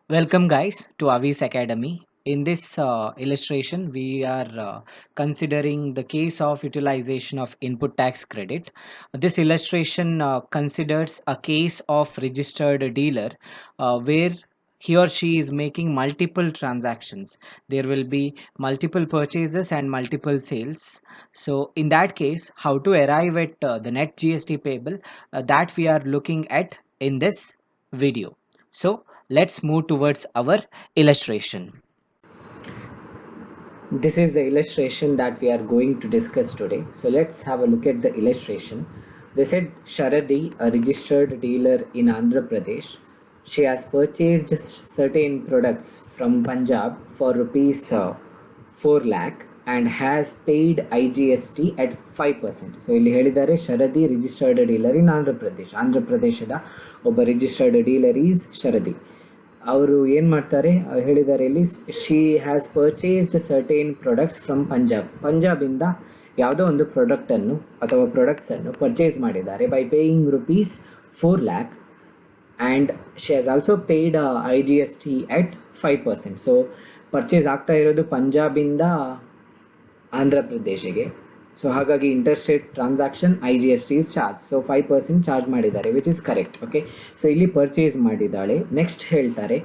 Welcome, guys, to Avi's Academy. In this illustration, we are considering the case of utilization of input tax credit. This illustration considers a case of registered dealer where he or she is making multiple transactions. There will be multiple purchases and multiple sales. So, in that case, how to arrive at the net GST payable that we are looking at in this video. So, let's move towards our illustration. This is the illustration that we are going to discuss today. So let's have a look at the illustration. They said Sharadi, a registered dealer in Andhra Pradesh, she has purchased certain products from Punjab for rupees 4 lakh and has paid IGST at 5%. So ಇಲ್ಲಿ ಹೇಳಿದ್ದಾರೆ Sharadi registered dealer in Andhra Pradesh. Andhra ಪ್ರದೇಶದ ಒಬ್ಬ registered dealer is Sharadi. ಅವರು ಏನು ಮಾಡ್ತಾರೆ ಹೇಳಿದ್ದಾರೆ ಇಲ್ಲಿ, she has purchased certain products from ಪಂಜಾಬಿಂದ ಯಾವುದೋ ಒಂದು ಪ್ರಾಡಕ್ಟನ್ನು ಅಥವಾ ಪ್ರಾಡಕ್ಟ್ಸನ್ನು ಪರ್ಚೇಸ್ ಮಾಡಿದ್ದಾರೆ by paying rupees 4 lakh and she has also paid IGST at 5%. So purchase ಆಗ್ತಾ ಇರೋದು ಪಂಜಾಬಿಂದ ಆಂಧ್ರ ಪ್ರದೇಶಿಗೆ. ಸೊ ಹಾಗಾಗಿ interstate transaction IGST is charge. So 5% charge ಮಾಡಿದ್ದಾರೆ, which is correct. Okay, so ಇಲ್ಲಿ ಪರ್ಚೇಸ್ ಮಾಡಿದ್ದಾಳೆ. ನೆಕ್ಸ್ಟ್ ಹೇಳ್ತಾರೆ,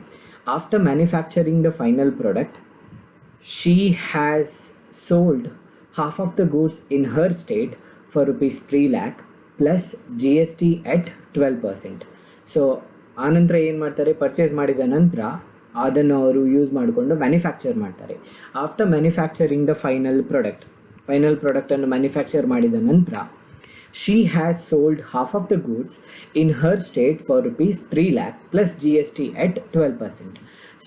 after manufacturing the final product she has sold half of the goods in her state for rupees 3 lakh plus GST at 12%. So ಆನಂತರ ಏನು ಮಾಡ್ತಾರೆ, purchase ಮಾಡಿದ ನಂತರ ಅದನ್ನು ಅವರು ಯೂಸ್ ಮಾಡಿಕೊಂಡು ಮ್ಯಾನುಫ್ಯಾಕ್ಚರ್ ಮಾಡ್ತಾರೆ. ಆಫ್ಟರ್ ಮ್ಯಾನುಫ್ಯಾಕ್ಚರಿಂಗ್ ದ ಫೈನಲ್ ಪ್ರಾಡಕ್ಟನ್ನು ಮ್ಯಾನುಫ್ಯಾಕ್ಚರ್ ಮಾಡಿದ ನಂತರ she has sold half of the goods in her state for rupees 3 lakh plus GST at 12%.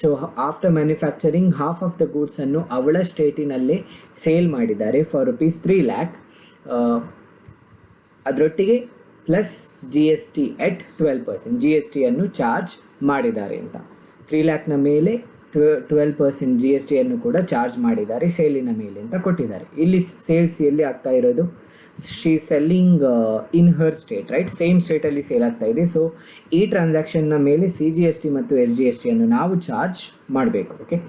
So after manufacturing half of the ಗೂಡ್ಸನ್ನು ಅವಳ ಸ್ಟೇಟಿನಲ್ಲೇ ಸೇಲ್ ಮಾಡಿದ್ದಾರೆ ಫಾರ್ rupees 3 lakh, ಅದರೊಟ್ಟಿಗೆ plus GST at 12%. GSTಯನ್ನು charge ಮಾಡಿದ್ದಾರೆ ಅಂತ. 3 lakhನ ಮೇಲೆ 12% GSTಯನ್ನು ಕೂಡ ಚಾರ್ಜ್ ಮಾಡಿದ್ದಾರೆ ಸೇಲಿನ ಮೇಲೆ ಅಂತ ಕೊಟ್ಟಿದ್ದಾರೆ. ಇಲ್ಲಿ ಸೇಲ್ಸ್ ಎಲ್ಲಿ ಆಗ್ತಾ ಇರೋದು, she selling in her state, right? Same ಸ್ಟೇಟಲ್ಲಿ ಸೇಲ್ ಆಗ್ತಾ ಇದೆ. ಸೊ ಈ ಟ್ರಾನ್ಸಾಕ್ಷನ್ನ ಮೇಲೆ CGST ಮತ್ತು SGSTಯನ್ನು ನಾವು ಚಾರ್ಜ್ ಮಾಡಬೇಕು. ಓಕೆ,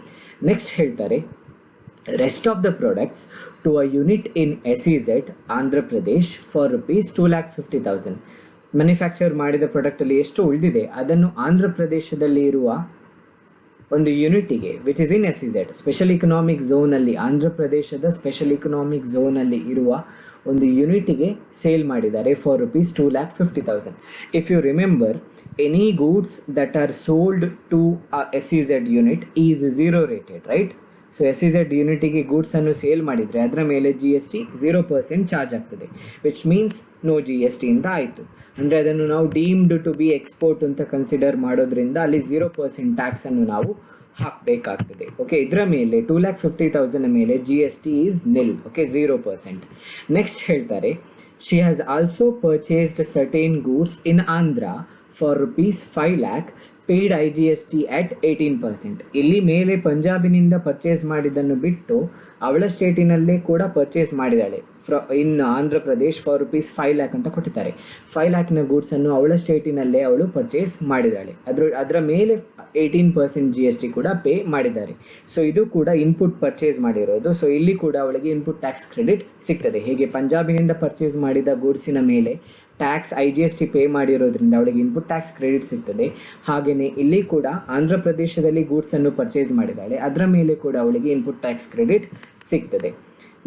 ನೆಕ್ಸ್ಟ್ ಹೇಳ್ತಾರೆ, rest of the products to a unit in SEZ Andhra Pradesh for rupees 2,50,000. Manufacture ಮಾಡಿದ ಪ್ರಾಡಕ್ಟಲ್ಲಿ ಎಷ್ಟು ಉಳಿದಿದೆ ಅದನ್ನು ಆಂಧ್ರ ಪ್ರದೇಶದಲ್ಲಿ ಇರುವ ಒಂದು ಯೂನಿಟಿಗೆ, which is in SEZ special economic ಝೋನಲ್ಲಿ, ಆಂಧ್ರ ಪ್ರದೇಶದ ಸ್ಪೆಷಲ್ ಇಕನಾಮಿಕ್ ಝೋನಲ್ಲಿ ಇರುವ ಒಂದು ಯೂನಿಟಿಗೆ ಸೇಲ್ ಮಾಡಿದ್ದಾರೆ for rupees 2,50,000. If you remember, any goods that are sold to SEZ unit is 0 rated, right? So SEZ ಯೂನಿಟಿಗೆ ಗೂಡ್ಸನ್ನು ಸೇಲ್ ಮಾಡಿದರೆ ಅದರ ಮೇಲೆ GST 0% ಚಾರ್ಜ್ ಆಗ್ತದೆ, ವಿಚ್ ಮೀನ್ಸ್ ನೋ GST ಅಂತ ಆಯಿತು. ಅಂದರೆ ಅದನ್ನು ನಾವು ಡೀಮ್ಡ್ ಟು ಬಿ ಎಕ್ಸ್ಪೋರ್ಟ್ ಅಂತ ಕನ್ಸಿಡರ್ ಮಾಡೋದ್ರಿಂದ ಅಲ್ಲಿ 0% ಟ್ಯಾಕ್ಸನ್ನು ನಾವು ಹಾಕಬೇಕಾಗ್ತದೆ. ಓಕೆ, ಇದರ ಮೇಲೆ 2,50,000 ಮೇಲೆ GST is nil. Okay, 0%. Next ಹೇಳ್ತಾರೆ, she has also purchased certain goods in Andhra for rupees 5 lakh paid IGST at 18%. ಇಲ್ಲಿ ಮೇಲೆ ಪಂಜಾಬಿನಿಂದ ಪರ್ಚೇಸ್ ಮಾಡಿದ್ದನ್ನು ಬಿಟ್ಟು ಅವಳ ಸ್ಟೇಟಿನಲ್ಲೇ ಕೂಡ ಪರ್ಚೇಸ್ ಮಾಡಿದ್ದಾಳೆ in Andhra Pradesh for rupees 5 lakh ಅಂತ ಕೊಟ್ಟಿದ್ದಾರೆ. 5 lakhನ ಗೂಡ್ಸನ್ನು ಅವಳ ಸ್ಟೇಟಿನಲ್ಲೇ ಅವಳು ಪರ್ಚೇಸ್ ಮಾಡಿದ್ದಾಳೆ. ಅದರ ಮೇಲೆ 18% GST ಕೂಡ ಪೇ ಮಾಡಿದ್ದಾರೆ. ಸೊ ಇದು ಕೂಡ ಇನ್ಪುಟ್ ಪರ್ಚೇಸ್ ಮಾಡಿರೋದು. ಸೊ ಇಲ್ಲಿ ಕೂಡ ಅವಳಿಗೆ ಇನ್ಪುಟ್ ಟ್ಯಾಕ್ಸ್ ಕ್ರೆಡಿಟ್ ಸಿಗ್ತದೆ. ಹೇಗೆ ಪಂಜಾಬಿನಿಂದ ಪರ್ಚೇಸ್ ಮಾಡಿದ ಗೂಡ್ಸಿನ ಮೇಲೆ ಟ್ಯಾಕ್ಸ್ IGST ಪೇ ಮಾಡಿರೋದ್ರಿಂದ ಅವಳಿಗೆ ಇನ್ಪುಟ್ ಟ್ಯಾಕ್ಸ್ ಕ್ರೆಡಿಟ್ ಸಿಗ್ತದೆ, ಹಾಗೆಯೇ ಇಲ್ಲಿ ಕೂಡ ಆಂಧ್ರ ಪ್ರದೇಶದಲ್ಲಿ ಗೂಡ್ಸನ್ನು ಪರ್ಚೇಸ್ ಮಾಡಿದ್ದಾಳೆ, ಅದರ ಮೇಲೆ ಕೂಡ ಅವಳಿಗೆ ಇನ್ಪುಟ್ ಟ್ಯಾಕ್ಸ್ ಕ್ರೆಡಿಟ್ ಸಿಗ್ತದೆ.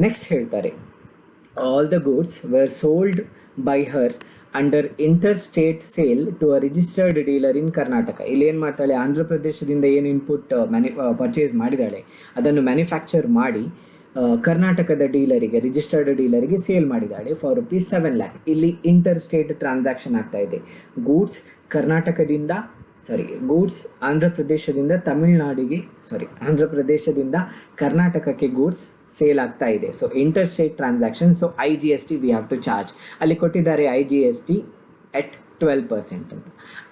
ನೆಕ್ಸ್ಟ್ ಹೇಳ್ತಾರೆ, all the goods were sold by her under inter state sale to a registered dealer in Karnataka. ಇಲ್ಲಿ ಏನು ಮಾಡ್ತಾಳೆ, ಆಂಧ್ರ ಪ್ರದೇಶದಿಂದ ಏನು ಇನ್ಪುಟ್ ಪರ್ಚೇಸ್ ಮಾಡಿದ್ದಾಳೆ ಅದನ್ನು ಮ್ಯಾನುಫ್ಯಾಕ್ಚರ್ ಮಾಡಿ ಕರ್ನಾಟಕದ ಡೀಲರಿಗೆ, ರಿಜಿಸ್ಟರ್ಡ್ ಡೀಲರಿಗೆ ಸೇಲ್ ಮಾಡಿದ್ದಾಳೆ ಫಾರ್ rupees 7 lakh. ಇಲ್ಲಿ ಇಂಟರ್ ಸ್ಟೇಟ್ ಟ್ರಾನ್ಸಾಕ್ಷನ್ ಆಗ್ತಾ ಇದೆ. ಗೂಡ್ಸ್ ಆಂಧ್ರ ಪ್ರದೇಶದಿಂದ ಆಂಧ್ರ ಪ್ರದೇಶದಿಂದ ಕರ್ನಾಟಕಕ್ಕೆ ಗೂಡ್ಸ್ ಸೇಲ್ ಆಗ್ತಾ ಇದೆ. So inter state transaction. So IGST we have to charge. ಅಲ್ಲಿ ಕೊಟ್ಟಿದ್ದಾರೆ IGST at 12% ಅಂತ.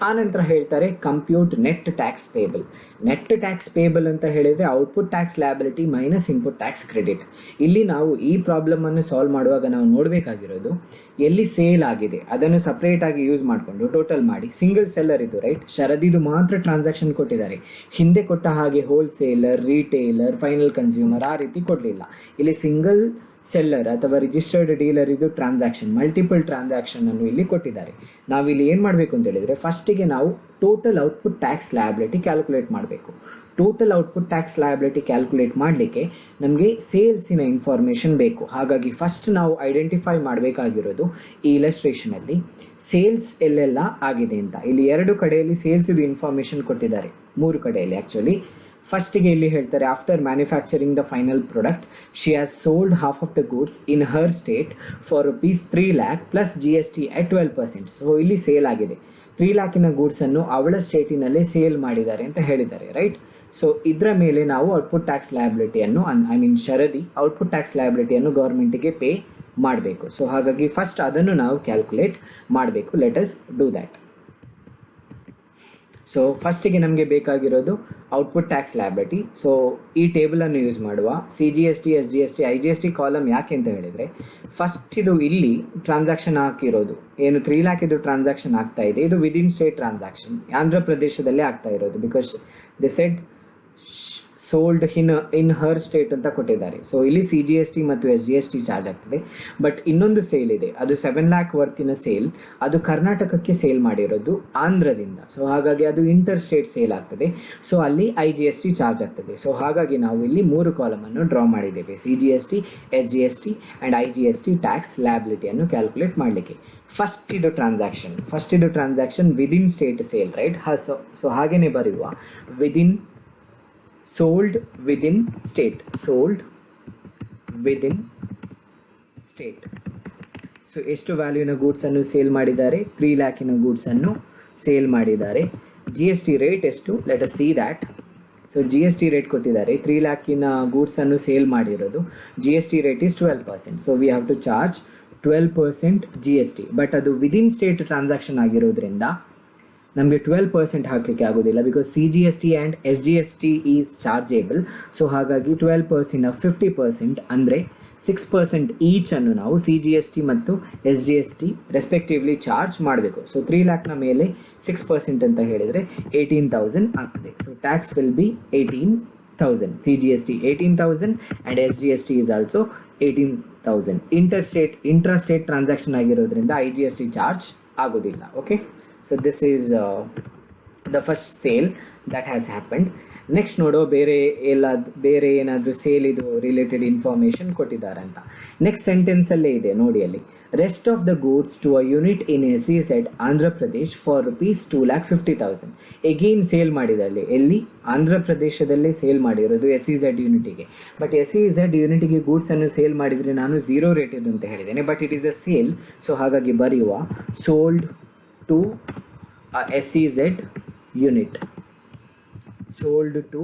ಆನಂತರ ಹೇಳ್ತಾರೆ compute net tax payable. Net tax payable ಅಂತ ಹೇಳಿದರೆ output tax liability minus input tax credit. ಇಲ್ಲಿ ನಾವು ಈ ಪ್ರಾಬ್ಲಮನ್ನು ಸಾಲ್ವ್ ಮಾಡುವಾಗ ನಾವು ನೋಡಬೇಕಾಗಿರೋದು ಎಲ್ಲಿ ಸೇಲ್ ಆಗಿದೆ ಅದನ್ನು ಸಪ್ರೇಟಾಗಿ ಯೂಸ್ ಮಾಡಿಕೊಂಡು ಟೋಟಲ್ ಮಾಡಿ, ಸಿಂಗಲ್ ಸೆಲ್ಲರ್ ಇದು ರೈಟ್, ಶರದಿದು ಮಾತ್ರ ಟ್ರಾನ್ಸಾಕ್ಷನ್ ಕೊಟ್ಟಿದ್ದಾರೆ, ಹಿಂದೆ ಕೊಟ್ಟ ಹಾಗೆ ಹೋಲ್ಸೇಲರ್, ರಿಟೇಲರ್, ಫೈನಲ್ ಕನ್ಸ್ಯೂಮರ್ ಆ ರೀತಿ ಕೊಡಲಿಲ್ಲ. ಇಲ್ಲಿ ಸಿಂಗಲ್ ಸೆಲ್ಲರ್ ಅಥವಾ ರಿಜಿಸ್ಟರ್ಡ್ ಡೀಲರ್ ಇದು ಟ್ರಾನ್ಸಾಕ್ಷನ್, ಮಲ್ಟಿಪಲ್ ಟ್ರಾನ್ಸಾಕ್ಷನ್ ಅನ್ನು ಇಲ್ಲಿ ಕೊಟ್ಟಿದ್ದಾರೆ. ನಾವಿಲ್ಲಿ ಏನು ಮಾಡಬೇಕು ಅಂತ ಹೇಳಿದರೆ ಫಸ್ಟಿಗೆ ನಾವು total output tax liability calculate ಮಾಡಬೇಕು. Total output tax liability calculate ಮಾಡಲಿಕ್ಕೆ ನಮಗೆ ಸೇಲ್ಸಿನ ಇನ್ಫಾರ್ಮೇಷನ್ ಬೇಕು. ಹಾಗಾಗಿ ಫಸ್ಟ್ ನಾವು ಐಡೆಂಟಿಫೈ ಮಾಡಬೇಕಾಗಿರೋದು ಈ ಇಲಸ್ಟ್ರೇಷನಲ್ಲಿ ಸೇಲ್ಸ್ ಎಲ್ಲೆಲ್ಲ ಆಗಿದೆ ಅಂತ. ಇಲ್ಲಿ 2 ಕಡೆಯಲ್ಲಿ ಸೇಲ್ಸ್ ಇದು ಇನ್ಫಾರ್ಮೇಷನ್ ಕೊಟ್ಟಿದ್ದಾರೆ, 3 ಕಡೆಯಲ್ಲಿ ಆ್ಯಕ್ಚುಲಿ. ಫಸ್ಟಿಗೆ ಇಲ್ಲಿ ಹೇಳ್ತಾರೆ after manufacturing the final product she has sold half of the goods in her state for ₹3 lakh plus GST at 12%. So ಇಲ್ಲಿ ಸೇಲ್ ಆಗಿದೆ, 3 lakhನ ಗೂಡ್ಸನ್ನು ಅವಳ ಸ್ಟೇಟಿನಲ್ಲೇ ಸೇಲ್ ಮಾಡಿದ್ದಾರೆ ಅಂತ ಹೇಳಿದ್ದಾರೆ ರೈಟ್. ಸೊ ಇದರ ಮೇಲೆ ನಾವು ಔಟ್ಪುಟ್ ಟ್ಯಾಕ್ಸ್ ಲಯಬಿಲಿಟಿಯನ್ನು ಶರದಿ ಔಟ್ಪುಟ್ ಟ್ಯಾಕ್ಸ್ ಲಯಬಿಲಿಟಿಯನ್ನು ಗೌರ್ಮೆಂಟಿಗೆ ಪೇ ಮಾಡಬೇಕು. ಸೊ ಹಾಗಾಗಿ ಫಸ್ಟ್ ಅದನ್ನು ನಾವು ಕ್ಯಾಲ್ಕುಲೇಟ್ ಮಾಡಬೇಕು. Let us do that. So ಫಸ್ಟಿಗೆ ನಮಗೆ ಬೇಕಾಗಿರೋದು ಔಟ್ಪುಟ್ ಟ್ಯಾಕ್ಸ್ ಲಯಬಿಲಿಟಿ. ಸೊ ಈ ಟೇಬಲನ್ನು ಯೂಸ್ ಮಾಡುವ. CGST, SGST, IGST ಕಾಲಮ್ ಯಾಕೆ ಅಂತ ಹೇಳಿದರೆ ಫಸ್ಟ್ ಇದು ಇಲ್ಲಿ ಟ್ರಾನ್ಸಾಕ್ಷನ್ ಹಾಕಿರೋದು ಏನು 3 lakh ಇದು ಟ್ರಾನ್ಸಾಕ್ಷನ್ ಆಗ್ತಾ ಇದೆ, ಇದು ವಿದಿನ್ ಸ್ಟೇಟ್ ಟ್ರಾನ್ಸಾಕ್ಷನ್, ಆಂಧ್ರ ಪ್ರದೇಶದಲ್ಲೇ ಆಗ್ತಾ ಇರೋದು. Because they said sold in her state ಅಂತ ಕೊಟ್ಟಿದ್ದಾರೆ. ಸೊ ಇಲ್ಲಿ CGST ಮತ್ತು SGST ಚಾರ್ಜ್ ಆಗ್ತದೆ. ಬಟ್ ಇನ್ನೊಂದು ಸೇಲ್ ಇದೆ, ಅದು 7 lakh ವರ್ತಿನ ಸೇಲ್, ಅದು ಕರ್ನಾಟಕಕ್ಕೆ ಸೇಲ್ ಮಾಡಿರೋದು ಆಂಧ್ರದಿಂದ. ಸೊ ಹಾಗಾಗಿ ಅದು ಇಂಟರ್ ಸ್ಟೇಟ್ ಸೇಲ್ ಆಗ್ತದೆ. ಸೊ ಅಲ್ಲಿ IGST ಚಾರ್ಜ್ ಆಗ್ತದೆ. ಸೊ ಹಾಗಾಗಿ ನಾವು ಇಲ್ಲಿ 3 ಕಾಲಮನ್ನು ಡ್ರಾ ಮಾಡಿದ್ದೇವೆ, CGST, SGST and IGST tax ಲಯಬಿಲಿಟಿಯನ್ನು ಕ್ಯಾಲ್ಕುಲೇಟ್ ಮಾಡಲಿಕ್ಕೆ. ಫಸ್ಟ್ ಇದು transaction within state sale right. So ಹಾಗೆಯೇ ಬರೆಯುವ within sold within state. So ಎಷ್ಟು ವ್ಯಾಲ್ಯೂನ ಗೂಡ್ಸನ್ನು ಸೇಲ್ ಮಾಡಿದ್ದಾರೆ? 3 lakhನ ಗೂಡ್ಸನ್ನು ಸೇಲ್ ಮಾಡಿದ್ದಾರೆ. GST ರೇಟ್ ಎಷ್ಟು? Let us see that. So GST rate ಕೊಟ್ಟಿದ್ದಾರೆ, 3 lakhನ ಗೂಡ್ಸನ್ನು ಸೇಲ್ ಮಾಡಿರೋದು. GST rate is 12%. So we have to charge 12% GST. But ಅದು ವಿದಿನ್ ಸ್ಟೇಟ್ ಟ್ರಾನ್ಸಾಕ್ಷನ್ ಆಗಿರೋದ್ರಿಂದ ನಮಗೆ 12% ಹಾಕಲಿಕ್ಕೆ ಆಗೋದಿಲ್ಲ, because CGST and SGST is chargeable. So ಹಾಗಾಗಿ 12% 50% ಅಂದರೆ 6% ಈಚನ್ನು ನಾವು CGST ಮತ್ತು SGST ರೆಸ್ಪೆಕ್ಟಿವ್ಲಿ ಚಾರ್ಜ್ ಮಾಡಬೇಕು. ಸೊ 3 lakhನ ಮೇಲೆ 6% ಅಂತ ಹೇಳಿದರೆ 18,000 ಆಗ್ತದೆ. So tax will be 18,000. CGST 18,000 and SGST is also 18,000. Intra state transaction ಆಗಿರೋದ್ರಿಂದ IGST ಚಾರ್ಜ್ ಆಗೋದಿಲ್ಲ. Okay, so this is the first sale that has happened. Next ನೋಡೋ ಬೇರೆ ಏನಾದರೂ ಸೇಲ್ ಇದು ರಿಲೇಟೆಡ್ ಇನ್ಫಾರ್ಮೇಷನ್ ಕೊಟ್ಟಿದ್ದಾರೆ ಅಂತ. ನೆಕ್ಸ್ಟ್ ಸೆಂಟೆನ್ಸಲ್ಲೇ ಇದೆ ನೋಡಿ, ಅಲ್ಲಿ rest of the goods to a unit in SEZ Andhra Pradesh for ₹2,50,000. Again sale ಮಾಡಿದಲ್ಲಿ ಎಲ್ಲಿ? ಆಂಧ್ರ ಪ್ರದೇಶದಲ್ಲೇ ಸೇಲ್ ಮಾಡಿರೋದು SEZ ಯೂನಿಟಿಗೆ. ಬಟ್ SEZ ಯೂನಿಟಿಗೆ ಗೂಡ್ಸನ್ನು ಸೇಲ್ ಮಾಡಿದರೆ ನಾನು 0 ರೇಟೆಡ್ ಅಂತ ಹೇಳಿದ್ದೇನೆ, but it is a sale. So ಹಾಗಾಗಿ ಬರೆಯುವ sold to SEZ unit. Sold to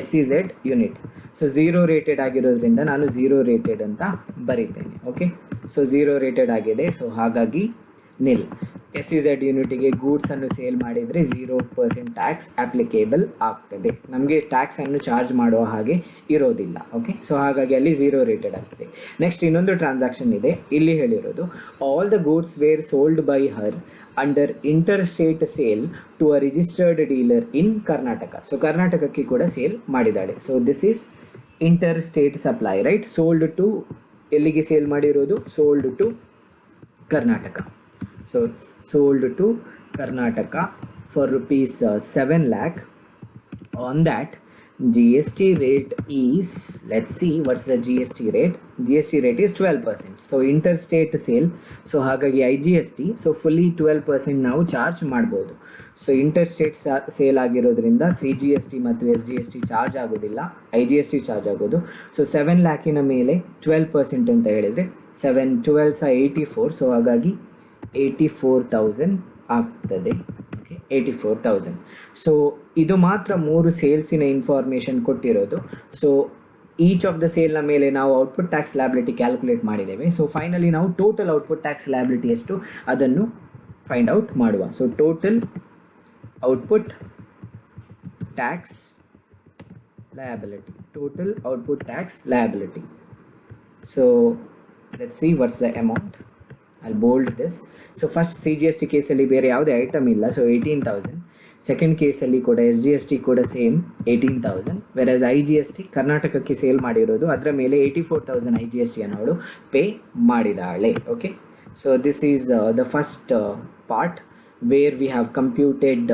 SEZ unit. So 0 rated ಆಗಿರೋದ್ರಿಂದ ನಾನು 0 ರೇಟೆಡ್ ಅಂತ ಬರೀತೇನೆ. ಓಕೆ, ಸೊ 0 ರೇಟೆಡ್ ಆಗಿದೆ. ಸೊ ಹಾಗಾಗಿ ನಿಲ್. SEZ ಯೂನಿಟಿಗೆ ಗೂಡ್ಸನ್ನು ಸೇಲ್ ಮಾಡಿದರೆ 0% ಟ್ಯಾಕ್ಸ್ ಅಪ್ಲಿಕೇಬಲ್ ಆಗ್ತದೆ, ನಮಗೆ ಟ್ಯಾಕ್ಸನ್ನು ಚಾರ್ಜ್ ಮಾಡುವ ಹಾಗೆ ಇರೋದಿಲ್ಲ. ಓಕೆ, ಸೊ ಹಾಗಾಗಿ ಅಲ್ಲಿ 0 ರೇಟೆಡ್ ಆಗ್ತದೆ. ನೆಕ್ಸ್ಟ್ ಇನ್ನೊಂದು ಟ್ರಾನ್ಸಾಕ್ಷನ್ ಇದೆ, ಇಲ್ಲಿ ಹೇಳಿರೋದು all the goods were sold by her under interstate sale to a registered dealer in Karnataka. So ಕರ್ನಾಟಕಕ್ಕೆ ಕೂಡ ಸೇಲ್ ಮಾಡಿದ್ದಾಳೆ. So this is inter state supply right. Sold to ಎಲ್ಲಿಗೆ ಸೇಲ್ ಮಾಡಿರೋದು? Sold to Karnataka. So sold to Karnataka for ₹7 lakh. On that GST rate is, let's see what's the GST rate. GST rate is 12%. So interstate sale, so ಹಾಗಾಗಿ IGST, so fully 12% ನಾವು charge ಮಾಡ್ಬೋದು. So interstate sale ಆಗಿರೋದ್ರಿಂದ CGST ಮತ್ತು SGST charge ಆಗೋದಿಲ್ಲ, IGST charge ಆಗೋದು. So 7 lakhನ ಮೇಲೆ 12% ಅಂತ ಹೇಳಿದರೆ 7 12 84. ಸೊ ಹಾಗಾಗಿ 84,000 ಆಗ್ತದೆ. ಓಕೆ, 84,000. ಸೊ ಇದು ಮಾತ್ರ 3 ಸೇಲ್ಸಿನ ಇನ್ಫಾರ್ಮೇಷನ್ ಕೊಟ್ಟಿರೋದು. ಸೊ ಈಚ್ ಆಫ್ ದ ಸೇಲ್ನ ಮೇಲೆ ನಾವು ಔಟ್ಪುಟ್ ಟ್ಯಾಕ್ಸ್ ಲಯಬಿಲಿಟಿ ಕ್ಯಾಲ್ಕುಲೇಟ್ ಮಾಡಿದ್ದೇವೆ. ಸೊ ಫೈನಲಿ ನಾವು ಟೋಟಲ್ ಔಟ್ಪುಟ್ ಟ್ಯಾಕ್ಸ್ ಲಯಬಿಲಿಟಿ ಎಷ್ಟು ಅದನ್ನು ಫೈಂಡ್ ಔಟ್ ಮಾಡುವ. So total output tax liability. So let's see what's the amount. I'll bold this. So first CGST ಕೇಸಲ್ಲಿ ಬೇರೆ ಯಾವುದೇ ಐಟಮ್ ಇಲ್ಲ, ಸೊ 18,000. ಸೆಕೆಂಡ್ ಕೇಸಲ್ಲಿ ಕೂಡ SGST ಕೂಡ ಸೇಮ್ 18,000. ವೆರಸ್ IGST ಕರ್ನಾಟಕಕ್ಕೆ ಸೇಲ್ ಮಾಡಿರೋದು, ಅದರ ಮೇಲೆ 84,000 IGST ಅನ್ನು ಅವಳು ಪೇ ಮಾಡಿದಾಳೆ. Okay, so this is the first part where we have computed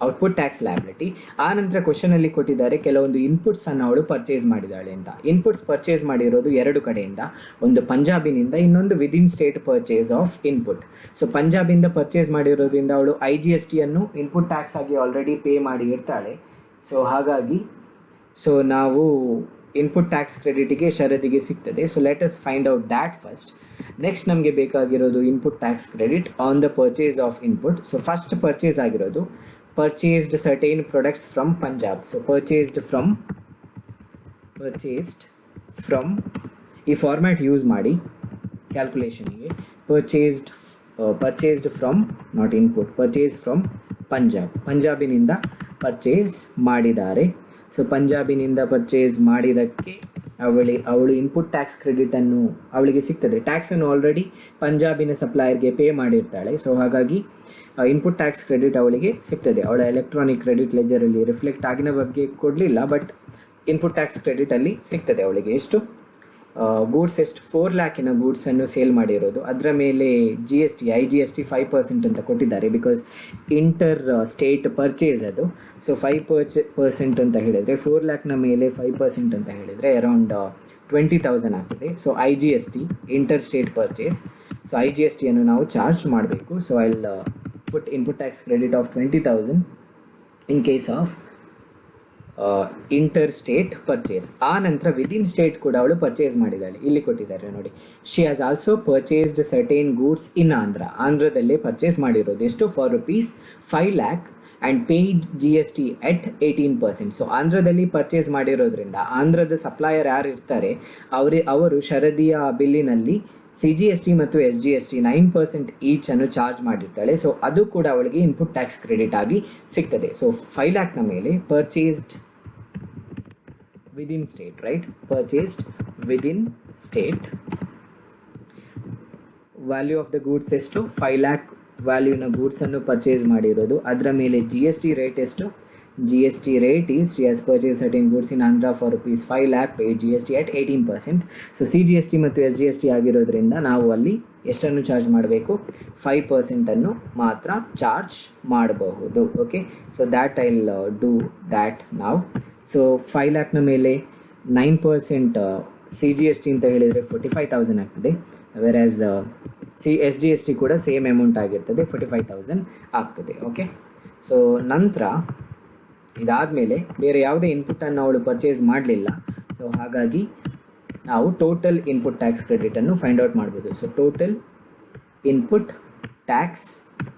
output tax liability. ಆ ನಂತರ ಕ್ವಶನಲ್ಲಿ ಕೊಟ್ಟಿದ್ದಾರೆ ಕೆಲವೊಂದು ಇನ್ಪುಟ್ಸ್ ಅನ್ನು ಅವಳು ಪರ್ಚೇಸ್ ಮಾಡಿದಾಳೆ ಅಂತ. ಇನ್ಪುಟ್ಸ್ ಪರ್ಚೇಸ್ ಮಾಡಿರೋದು ಎರಡು ಕಡೆಯಿಂದ, ಒಂದು ಪಂಜಾಬಿನಿಂದ, ಇನ್ನೊಂದು within state purchase of input. So ಪಂಜಾಬಿಂದ ಪರ್ಚೇಸ್ ಮಾಡಿರೋದ್ರಿಂದ ಅವಳು IGST ಅನ್ನು ಇನ್ಪುಟ್ ಟ್ಯಾಕ್ಸ್ ಆಗಿ ಆಲ್ರೆಡಿ ಪೇ ಮಾಡಿ ಇರ್ತಾಳೆ. ಸೊ ಹಾಗಾಗಿ ನಾವು ಇನ್ಪುಟ್ ಟ್ಯಾಕ್ಸ್ ಕ್ರೆಡಿಟಿಗೆ ಶರದಿಗೆ ಸಿಗ್ತದೆ. So let us find out that first. Next ನಮಗೆ ಬೇಕಾಗಿರೋದು input tax credit on the purchase of input. So first purchase ಆಗಿರೋದು purchased certain products from Punjab. So purchased from ಈ format use ಮಾಡಿ ಕ್ಯಾಲ್ಕುಲೇಷನ್ಗೆ. Purchased from not input, purchase from ಪಂಜಾಬಿನಿಂದ purchase ಮಾಡಿದ್ದಾರೆ. So ಪಂಜಾಬಿನಿಂದ purchase ಮಾಡಿದ್ದಕ್ಕೆ ಅವಳು ಇನ್ಪುಟ್ ಟ್ಯಾಕ್ಸ್ ಕ್ರೆಡಿಟನ್ನು ಅವಳಿಗೆ ಸಿಗ್ತದೆ. ಟ್ಯಾಕ್ಸನ್ನು ಆಲ್ರೆಡಿ ಪಂಜಾಬಿನ ಸಪ್ಲೈಯರ್ಗೆ ಪೇ ಮಾಡಿರ್ತಾಳೆ. ಸೊ ಹಾಗಾಗಿ ಇನ್ಪುಟ್ ಟ್ಯಾಕ್ಸ್ ಕ್ರೆಡಿಟ್ ಅವಳಿಗೆ ಸಿಗ್ತದೆ. ಅವಳ ಎಲೆಕ್ಟ್ರಾನಿಕ್ ಕ್ರೆಡಿಟ್ ಲೆಜರಲ್ಲಿ ರಿಫ್ಲೆಕ್ಟ್ ಆಗಿನ ಬಗ್ಗೆ ಕೊಡಲಿಲ್ಲ, ಬಟ್ ಇನ್ಪುಟ್ ಟ್ಯಾಕ್ಸ್ ಕ್ರೆಡಿಟಲ್ಲಿ ಸಿಗ್ತದೆ ಅವಳಿಗೆ. ಎಷ್ಟು ಗೂಡ್ಸ್, ಎಷ್ಟು 4 lakhನ ಗೂಡ್ಸನ್ನು ಸೇಲ್ ಮಾಡಿರೋದು, ಅದರ ಮೇಲೆ IGST 5% ಅಂತ ಕೊಟ್ಟಿದ್ದಾರೆ, ಬಿಕಾಸ್ ಇಂಟರ್ ಸ್ಟೇಟ್ ಪರ್ಚೇಸ್ ಅದು. ಸೊ 5% ಅಂತ ಹೇಳಿದರೆ 4 lakhನ ಮೇಲೆ 5% ಅಂತ ಹೇಳಿದರೆ ಅರೌಂಡ್ 20,000 ಆಗ್ತದೆ. So IGST inter state purchase, so IGSTಯನ್ನು ನಾವು ಚಾರ್ಜ್ ಮಾಡಬೇಕು. So I will put input tax credit of 20,000 in case of inter state purchase. ಆ ನಂತರ ವಿದಿನ್ ಸ್ಟೇಟ್ ಕೂಡ ಅವಳು ಪರ್ಚೇಸ್ ಮಾಡಿದ್ದಾಳೆ, ಇಲ್ಲಿ ಕೊಟ್ಟಿದ್ದಾರೆ ನೋಡಿ. She has also purchased certain goods in ಆಂಧ್ರದಲ್ಲೇ ಪರ್ಚೇಸ್ ಮಾಡಿರೋದು. ಎಷ್ಟು? For ₹5 lakh and paid GST at 18%. So ಆಂಧ್ರದಲ್ಲಿ ಪರ್ಚೇಸ್ ಮಾಡಿರೋದ್ರಿಂದ ಆಂಧ್ರದ ಸಪ್ಲೈಯರ್ ಯಾರು ಇರ್ತಾರೆ ಅವರು ಶರದಿಯ ಬಿಲ್ಲಿನಲ್ಲಿ CGST ಮತ್ತು SGST 9% ಈಚ್ ಅನ್ನು ಚಾರ್ಜ್ ಮಾಡಿರ್ತಾಳೆ. ಸೊ ಅದು ಕೂಡ ಅವಳಿಗೆ ಇನ್ಪುಟ್ ಟ್ಯಾಕ್ಸ್ ಕ್ರೆಡಿಟ್ ಆಗಿ ಸಿಗ್ತದೆ. ಸೊ 5 lakhನ ಮೇಲೆ purchased within state, right? Purchased within state. Value of the goods ಎಷ್ಟು? 5 lakh ವ್ಯಾಲ್ಯೂನ ಗೂಡ್ಸನ್ನು ಪರ್ಚೇಸ್ ಮಾಡಿರೋದು. ಅದರ ಮೇಲೆ GST ರೇಟ್ ಎಷ್ಟು? GST rate is she has purchased certain goods in Andhra for ₹5 lakh, paid GST at 18%. So CGST ಮತ್ತು SGST ಆಗಿರೋದ್ರಿಂದ ನಾವು ಅಲ್ಲಿ ಎಷ್ಟನ್ನು charge ಮಾಡಬೇಕು? 5% ಅನ್ನು ಮಾತ್ರ ಚಾರ್ಜ್ ಮಾಡಬಹುದು. Okay, so that I will do that ನಾವು. ಸೊ 5 lakhನ ಮೇಲೆ 9% CGST ಅಂತ ಹೇಳಿದರೆ 45,000 ಆಗ್ತದೆ. ವೆರಾಸ್ SGST ಕೂಡ ಸೇಮ್ ಅಮೌಂಟ್ ಆಗಿರ್ತದೆ, 45,000 ಆಗ್ತದೆ. ಓಕೆ, ಸೊ ನಂತರ ಇದಾದಮೇಲೆ ಬೇರೆ ಯಾವುದೇ ಇನ್ಪುಟ್ಟನ್ನು ಅವಳು ಪರ್ಚೇಸ್ ಮಾಡಲಿಲ್ಲ. ಸೊ ಹಾಗಾಗಿ ನಾವು ಟೋಟಲ್ ಇನ್ಪುಟ್ ಟ್ಯಾಕ್ಸ್ ಕ್ರೆಡಿಟನ್ನು ಫೈಂಡ್ ಔಟ್ ಮಾಡ್ಬೋದು. So total input tax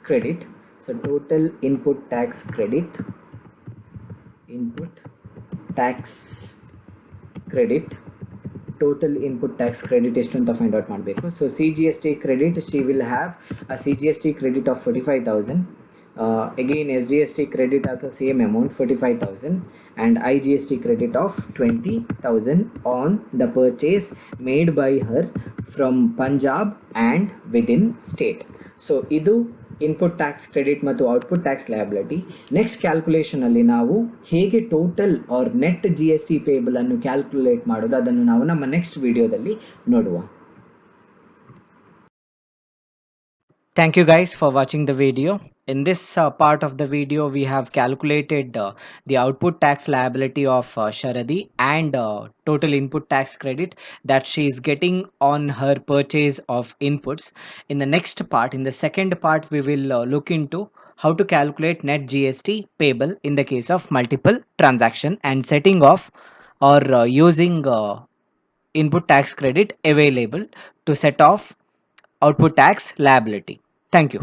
credit. So total input tax credit total input tax credit ಎಷ್ಟು ಅಂತ ಫೈಂಡ್ ಔಟ್ ಮಾಡಬೇಕು. So CGST credit, she will have a CGST credit of 45,000. Again SGST credit also same amount 45,000 and IGST credit of 20,000 on the purchase made by her from Punjab and within state. So idu input tax credit ಮತ್ತು output tax liability. Next ಕ್ಯಾಲ್ಕುಲೇಷನಲ್ಲಿ ನಾವು ಹೇಗೆ total or net GST payable ಅನ್ನು calculate ಮಾಡೋದು ಅದನ್ನು ನಾವು ನಮ್ಮ next ವಿಡಿಯೋದಲ್ಲಿ ನೋಡುವ. Thank you guys for watching the video. In this part of the video we have calculated the output tax liability of Sharadi and total input tax credit that she is getting on her purchase of inputs. In the next part, in the second part, we will look into how to calculate net GST payable in the case of multiple transaction and setting off or using input tax credit available to set off output tax liability. Thank you.